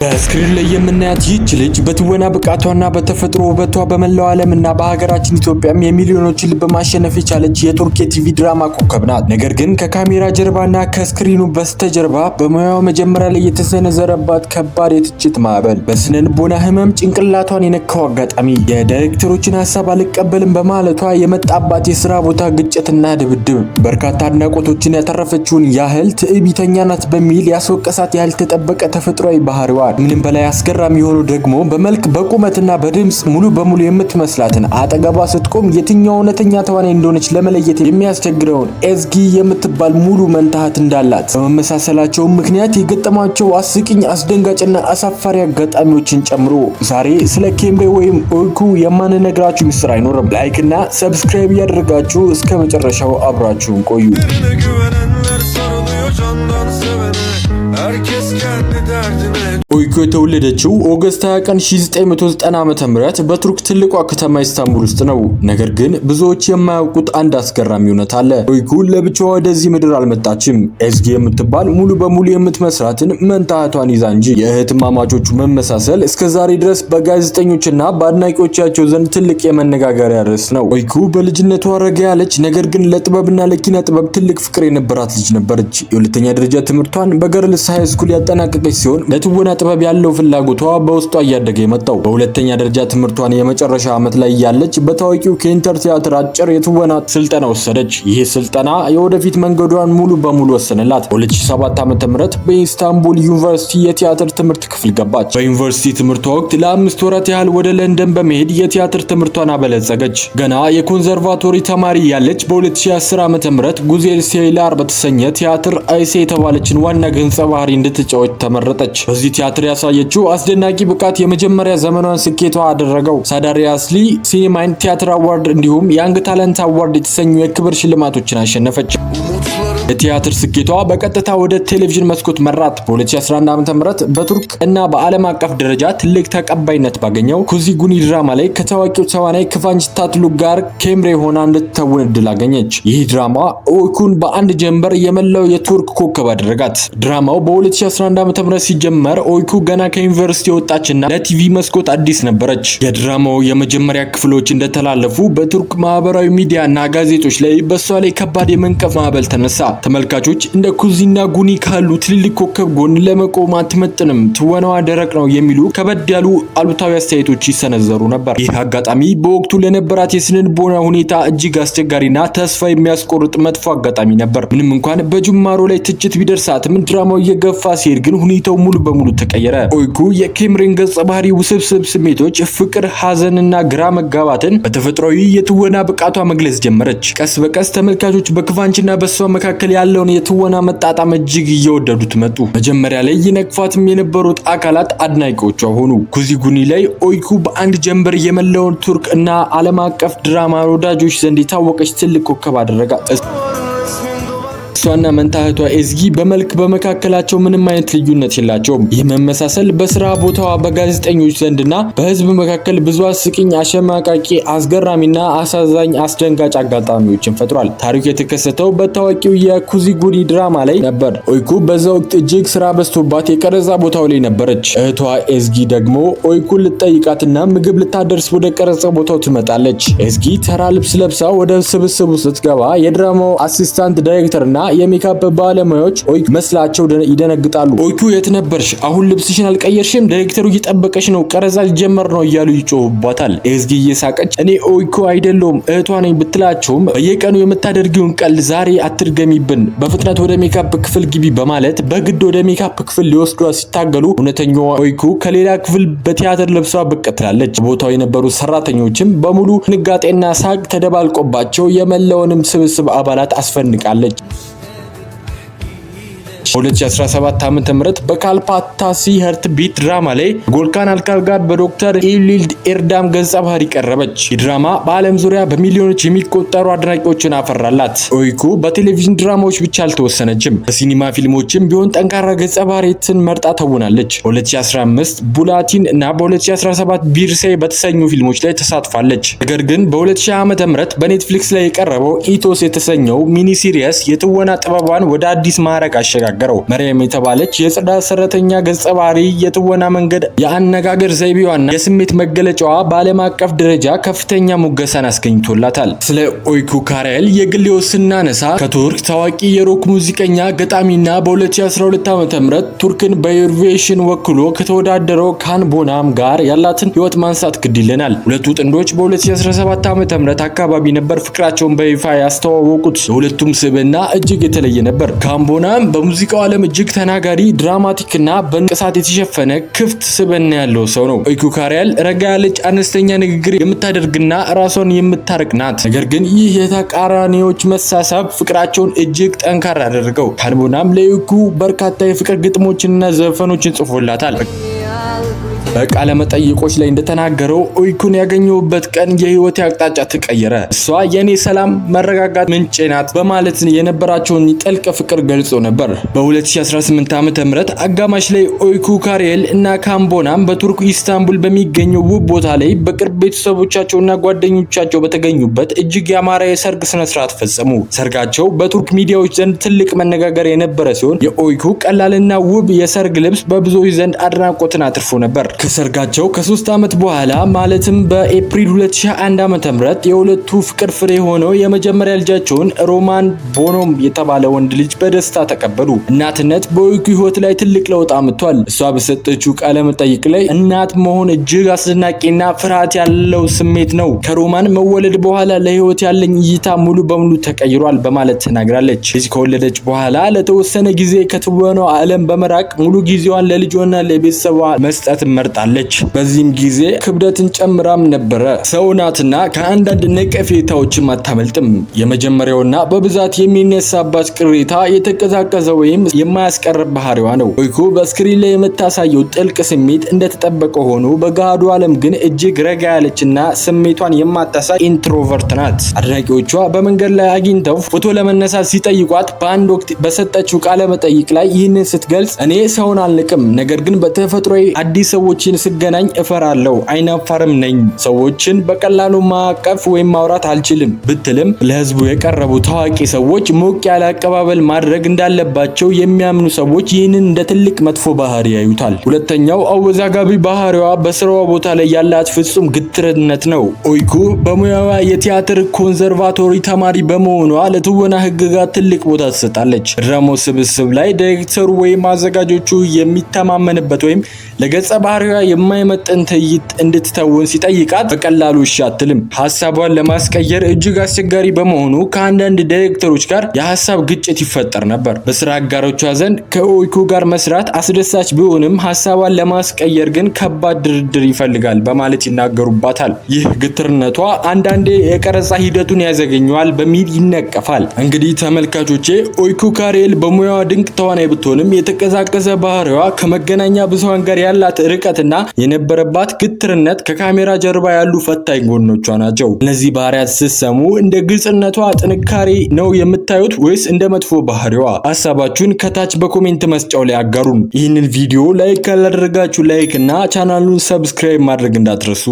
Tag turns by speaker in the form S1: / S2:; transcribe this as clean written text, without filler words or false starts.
S1: በስክሪን ላይ የምናያት ይህች ልጅ በትወና ብቃቷና በተፈጥሮ ውበቷ በመላው ዓለምና በሀገራችን ኢትዮጵያም የሚሊዮኖችን ልብ ማሸነፍ የቻለች የቱርክ የቲቪ ድራማ ኮከብ ናት። ነገር ግን ከካሜራ ጀርባና ከስክሪኑ በስተጀርባ በሙያዋ መጀመሪያ ላይ የተሰነዘረባት ከባድ የትችት ማዕበል፣ በስነ ልቦና ህመም ጭንቅላቷን የነካው አጋጣሚ፣ የዳይሬክተሮችን ሀሳብ አልቀበልም በማለቷ የመጣባት የስራ ቦታ ግጭትና ድብድብ፣ በርካታ አድናቆቶችን ያተረፈችውን ያህል ትዕቢተኛ ናት በሚል ያስወቀሳት ያልተጠበቀ ተፈጥሯዊ ባህሪዋ፣ ምንም በላይ አስገራሚ የሆኑ ደግሞ በመልክ በቁመትና በድምጽ ሙሉ በሙሉ የምትመስላትን አጠገቧ ስትቆም የትኛው እውነተኛ ተዋናይ እንደሆነች ለመለየት የሚያስቸግረውን ኤዝጊ የምትባል ሙሉ መንታሃት እንዳላት፣ በመመሳሰላቸው ምክንያት የገጠማቸው አስቂኝ አስደንጋጭና አሳፋሪ አጋጣሚዎችን ጨምሮ ዛሬ ስለ ኬምሬ ወይም ኦይኩ የማንነግራችሁ ሚስጥር አይኖርም። ላይክ እና ሰብስክራይብ ያደርጋችሁ እስከ መጨረሻው አብራችሁን ቆዩ። ኦይኩ የተወለደችው ኦገስት 20 ቀን 1990 ዓ.ም በቱርክ ትልቋ ከተማ ኢስታንቡል ውስጥ ነው። ነገር ግን ብዙዎች የማያውቁት አንድ አስገራሚ እውነት አለ። ኦይኩ ለብቻዋ ወደዚህ ምድር አልመጣችም። ኤዝጊ የምትባል ሙሉ በሙሉ የምትመስላትን መንታሃቷን ይዛ እንጂ። የእህትማማቾቹ መመሳሰል እስከዛሬ ድረስ በጋዜጠኞችና በአድናቂዎቻቸው ዘንድ ትልቅ የመነጋገሪያ ርዕስ ነው። ኦይኩ በልጅነቷ ረጋ ያለች ነገር ግን ለጥበብና ለኪነ ጥበብ ትልቅ ፍቅር የነበራት ልጅ ነበረች። የሁለተኛ ደረጃ ትምህርቷን በገርልስ ሃይ ስኩል ያጠናቀቀች ሲሆን ለትወና ጥበብ ያለው ፍላጎቷ በውስጧ እያደገ የመጣው በሁለተኛ ደረጃ ትምህርቷን የመጨረሻ ዓመት ላይ ያለች በታዋቂው ኬንተር ቲያትር አጭር የትወና ስልጠና ወሰደች። ይህ ስልጠና የወደፊት መንገዷን ሙሉ በሙሉ ወሰነላት። በ2007 ዓ.ም በኢስታንቡል ዩኒቨርሲቲ የቲያትር ትምህርት ክፍል ገባች። በዩኒቨርሲቲ ትምህርቷ ወቅት ለ5 ወራት ያህል ወደ ለንደን በመሄድ የቲያትር ትምህርቷን አበለጸገች። ገና የኮንሰርቫቶሪ ተማሪ ያለች በ2010 ዓ.ም ጉዜል ሴይላር በተሰኘ ቲያትር አይሴ የተባለችን ዋና ገጸ ባህሪ እንድትጫወት ተመረጠች። በዚህ ቲያትር ያሳየችው አስደናቂ ብቃት የመጀመሪያ ዘመኗን ስኬቷ አደረገው። ሳዳሪያስሊ ሲኒማን ቲያትር አዋርድ እንዲሁም ያንግ ታለንት አዋርድ የተሰኙ የክብር ሽልማቶችን አሸነፈች። የቲያትር ስኬቷ በቀጥታ ወደ ቴሌቪዥን መስኮት መራት። በ2011 ዓ.ም በቱርክ እና በዓለም አቀፍ ደረጃ ትልቅ ተቀባይነት ባገኘው ኩዚጉኒ ድራማ ላይ ከታዋቂው ተዋናይ ክቫንች ታትሉክ ጋር ኬምሬ ሆና እንድትተውን እድል አገኘች። ይህ ድራማ ኦይኩን በአንድ ጀንበር የመላው የቱርክ ኮከብ አደረጋት። ድራማው በ2011 ዓ.ም ሲጀመር ኦይኩ ገና ከዩኒቨርሲቲ ወጣችና ለቲቪ መስኮት አዲስ ነበረች። የድራማው የመጀመሪያ ክፍሎች እንደተላለፉ በቱርክ ማህበራዊ ሚዲያ እና ጋዜጦች ላይ በሷ ላይ ከባድ የመንቀፍ ማዕበል ተነሳ። ተመልካቾች እንደ ኩዚና ጉኒ ካሉ ትልልቅ ኮከብ ጎን ለመቆም አትመጥንም፣ ትወናዋ ደረቅ ነው የሚሉ ከበድ ያሉ አሉታዊ አስተያየቶች ይሰነዘሩ ነበር። ይህ አጋጣሚ በወቅቱ ለነበራት የስነ ልቦና ሁኔታ እጅግ አስቸጋሪና ተስፋ የሚያስቆርጥ መጥፎ አጋጣሚ ነበር። ምንም እንኳን በጅማሮ ላይ ትችት ቢደርሳትም ድራማው እየገፋ ሲሄድ ግን ሁኔታው ሙሉ በሙሉ ተቀየረ። ኦይኩ የኬምሬን ገጸ ባህሪ ውስብስብ ስሜቶች፣ ፍቅር፣ ሐዘንና ግራ መጋባትን በተፈጥሯዊ የትወና ብቃቷ መግለጽ ጀመረች። ቀስ በቀስ ተመልካቾች በክቫንችና በሷ መካከል ያለውን የትወና መጣጣም እጅግ እየወደዱት መጡ። መጀመሪያ ላይ ይነቅፏትም የነበሩት አካላት አድናቂዎቿ ሆኑ። ኩዚጉኒ ላይ ኦይኩ በአንድ ጀንበር የመላውን ቱርክ እና ዓለም አቀፍ ድራማ ወዳጆች ዘንድ የታወቀች ትልቅ ኮከብ አደረጋት። እሷና መንታህቷ ኤዝጊ በመልክ በመካከላቸው ምንም አይነት ልዩነት የላቸውም። ይህ መመሳሰል በስራ ቦታዋ በጋዜጠኞች ዘንድና በህዝብ መካከል ብዙ አስቂኝ፣ አሸማቃቂ፣ አስገራሚና አሳዛኝ አስደንጋጭ አጋጣሚዎችን ፈጥሯል። ታሪኩ የተከሰተው በታዋቂው የኩዚጉኒ ድራማ ላይ ነበር። ኦይኩ በዛ ወቅት እጅግ ስራ በዝቶባት የቀረጻ ቦታው ላይ ነበረች። እህቷ ኤዝጊ ደግሞ ኦይኩን ልትጠይቃትና ምግብ ልታደርስ ወደ ቀረጻ ቦታው ትመጣለች። ኤዝጊ ተራ ልብስ ለብሳ ወደ ስብስቡ ስትገባ የድራማው አሲስታንት ዳይሬክተርና የሜካፕ ባለሙያዎች ኦይኩ መስላቸው ይደነግጣሉ። ኦይኩ የት ነበርሽ? አሁን ልብስሽን አልቀየርሽም? ዳይሬክተሩ እየጠበቀሽ ነው፣ ቀረጻ ሊጀመር ነው እያሉ ይጮሁባታል። ኤዝጊ እየሳቀች እኔ ኦይኩ አይደለሁም እህቷ ነኝ ብትላቸውም በየቀኑ የምታደርጊውን ቀልድ ዛሬ አትድገሚብን፣ በፍጥነት ወደ ሜካፕ ክፍል ግቢ በማለት በግድ ወደ ሜካፕ ክፍል ሊወስዷ ሲታገሉ እውነተኛዋ ኦይኩ ከሌላ ክፍል በቲያትር ልብሷ ብቅ ትላለች። ቦታው የነበሩ ሰራተኞችም በሙሉ ንጋጤና ሳቅ ተደባልቆባቸው የመላውንም ስብስብ አባላት አስፈንቃለች። በ2017 ዓ.ም በካልፓታሲ ሄርት ቢት ድራማ ላይ ጎልካን አልካልጋድ በዶክተር ኢሊልድ ኤርዳም ገጸ ባህሪ ቀረበች። ድራማ በዓለም ዙሪያ በሚሊዮኖች የሚቆጠሩ አድናቂዎችን አፈራላት። ኦይኩ በቴሌቪዥን ድራማዎች ብቻ አልተወሰነችም። በሲኒማ ፊልሞችም ቢሆን ጠንካራ ገጸ ባህሪትን መርጣ ተውናለች። በ2015 ቡላቲን እና በ2017 ቢርሴ በተሰኙ ፊልሞች ላይ ተሳትፋለች። ነገር ግን በ2020 ዓ.ም በኔትፍሊክስ ላይ የቀረበው ኢቶስ የተሰኘው ሚኒ ሲሪየስ የትወና ጥበቧን ወደ አዲስ ማዕረግ አሸጋገረ። የተናገረው። መርየም የተባለች የጽዳት ሰራተኛ ገጸ ባህሪ የትወና መንገድ፣ የአነጋገር ዘይቤዋና የስሜት መገለጫዋ በዓለም አቀፍ ደረጃ ከፍተኛ ሙገሳን አስገኝቶላታል። ስለ ኦይኩ ካራየል የግል ሕይወት ስናነሳ ከቱርክ ታዋቂ የሮክ ሙዚቀኛ ገጣሚና በ2012 ዓ.ም ቱርክን በዩሮቪዥን ወክሎ ከተወዳደረው ካን ቦናም ጋር ያላትን ሕይወት ማንሳት ግድ ይለናል። ሁለቱ ጥንዶች በ2017 ዓ.ም አካባቢ ነበር ፍቅራቸውን በይፋ ያስተዋወቁት። የሁለቱም ስብዕና እጅግ የተለየ ነበር። ካን ቦናም በሙዚቃው ዓለም እጅግ ተናጋሪ፣ ድራማቲክና በንቅሳት የተሸፈነ ክፍት ስብዕና ያለው ሰው ነው። ኦይኩ ካራየል ረጋ ያለች አነስተኛ ንግግር የምታደርግና ራሷን የምታረቅ ናት። ነገር ግን ይህ የተቃራኒዎች መሳሳብ ፍቅራቸውን እጅግ ጠንካራ አደረገው። ካን ቦናም ለኦይኩ በርካታ የፍቅር ግጥሞችንና ዘፈኖችን ጽፎላታል። በቃለ መጠይቆች ላይ እንደተናገረው ኦይኩን ያገኘሁበት ቀን የህይወቴ አቅጣጫ ተቀየረ። እሷ የኔ ሰላም መረጋጋት ምንጭ ናት በማለት የነበራቸውን ጥልቅ ፍቅር ገልጾ ነበር። በ2018 ዓ.ም አጋማሽ ላይ ኦይኩ ካራየል እና ካን ቦናም በቱርክ ኢስታንቡል በሚገኘው ውብ ቦታ ላይ በቅርብ ቤተሰቦቻቸውና ጓደኞቻቸው በተገኙበት እጅግ ያማረ የሰርግ ስነ ስርዓት ፈጸሙ። ሰርጋቸው በቱርክ ሚዲያዎች ዘንድ ትልቅ መነጋገር የነበረ ሲሆን የኦይኩ ቀላልና ውብ የሰርግ ልብስ በብዙዎች ዘንድ አድናቆትን አትርፎ ነበር። ከሰርጋቸው ከ3 ዓመት በኋላ ማለትም በኤፕሪል 2021 ዓ.ም የሁለቱ ፍቅር ፍሬ ሆነው የመጀመሪያ ልጃቸውን ሮማን ቦኖም የተባለ ወንድ ልጅ በደስታ ተቀበሉ። እናትነት በኦይኩ ህይወት ላይ ትልቅ ለውጥ አምጥቷል። እሷ በሰጠችው ቃለ መጠይቅ ላይ እናት መሆን እጅግ አስደናቂና ፍርሃት ያለው ስሜት ነው። ከሮማን መወለድ በኋላ ለህይወት ያለኝ እይታ ሙሉ በሙሉ ተቀይሯል በማለት ተናግራለች። ልጅ ከወለደች በኋላ ለተወሰነ ጊዜ ከትወናው ዓለም በመራቅ ሙሉ ጊዜዋን ለልጇና ለቤተሰቧ መስጠት መርጣለች። በዚህም ጊዜ ክብደትን ጨምራም ነበረ። ሰው ናትና ከአንዳንድ ነቀፌታዎችም አታመልጥም። የመጀመሪያውና በብዛት የሚነሳባት ቅሬታ የተቀዛቀዘ ወይም የማያስቀርብ ባህሪዋ ነው። ኦይኩ በስክሪን ላይ የምታሳየው ጥልቅ ስሜት እንደተጠበቀ ሆኖ በገሃዱ ዓለም ግን እጅግ ረጋ ያለችና ስሜቷን የማታሳይ ኢንትሮቨርት ናት። አድናቂዎቿ በመንገድ ላይ አግኝተው ፎቶ ለመነሳት ሲጠይቋት በአንድ ወቅት በሰጠችው ቃለ መጠይቅ ላይ ይህንን ስትገልጽ እኔ ሰውን አልንቅም፣ ነገር ግን በተፈጥሮዬ አዲስ ሰዎችን ስገናኝ እፈራለሁ፣ አይናፋርም ነኝ፣ ሰዎችን በቀላሉ ማቀፍ ወይም ማውራት አልችልም ብትልም ለህዝቡ የቀረቡ ታዋቂ ሰዎች ሞቅ ያለ አቀባበል ማድረግ እንዳለባቸው የሚያምኑ ሰዎች ይህንን እንደ ትልቅ መጥፎ ባህሪ ያዩታል። ሁለተኛው አወዛጋቢ ባህሪዋ በስራዋ ቦታ ላይ ያላት ፍጹም ግትርነት ነው። ኦይኩ በሙያዋ የቲያትር ኮንሰርቫቶሪ ተማሪ በመሆኗ ለትወና ህግጋት ትልቅ ቦታ ትሰጣለች። ድራማው ስብስብ ላይ ዳይሬክተሩ ወይም አዘጋጆቹ የሚተማመንበት ወይም ለገጸ ባህሪዋ የማይመጥን ትዕይንት እንድትተውን ሲጠይቃት በቀላሉ እሺ አትልም። ሐሳቧን ለማስቀየር እጅግ አስቸጋሪ በመሆኑ ከአንዳንድ ዳይሬክተሮች ጋር የሐሳብ ግጭት ይፈጠር ነበር። በስራ አጋሮቿ ዘንድ ከኦይኩ ጋር መስራት አስደሳች ቢሆንም ሐሳቧን ለማስቀየር ግን ከባድ ድርድር ይፈልጋል በማለት ይናገሩባታል። ይህ ግትርነቷ አንዳንዴ የቀረጻ ሂደቱን ያዘገኘዋል በሚል ይነቀፋል። እንግዲህ ተመልካቾቼ ኦይኩ ካራየል በሙያዋ ድንቅ ተዋናይ ብትሆንም የተቀዛቀዘ ባህሪዋ ከመገናኛ ብዙሃን ጋር ያላት ርቀትና የነበረባት ግትርነት ከካሜራ ጀርባ ያሉ ፈታኝ ጎኖቿ ናቸው። እነዚህ ባህሪያት ስትሰሙ እንደ ግልጽነቷ ጥንካሬ ነው የምታዩት ወይስ እንደ መጥፎ ባህሪዋ? ሐሳባችሁን ከታች በኮሜንት መስጫው ላይ አጋሩን። ይህንን ቪዲዮ ላይክ ካላደረጋችሁ ላይክ እና ቻናሉን ሰብስክራይብ ማድረግ እንዳትረሱ።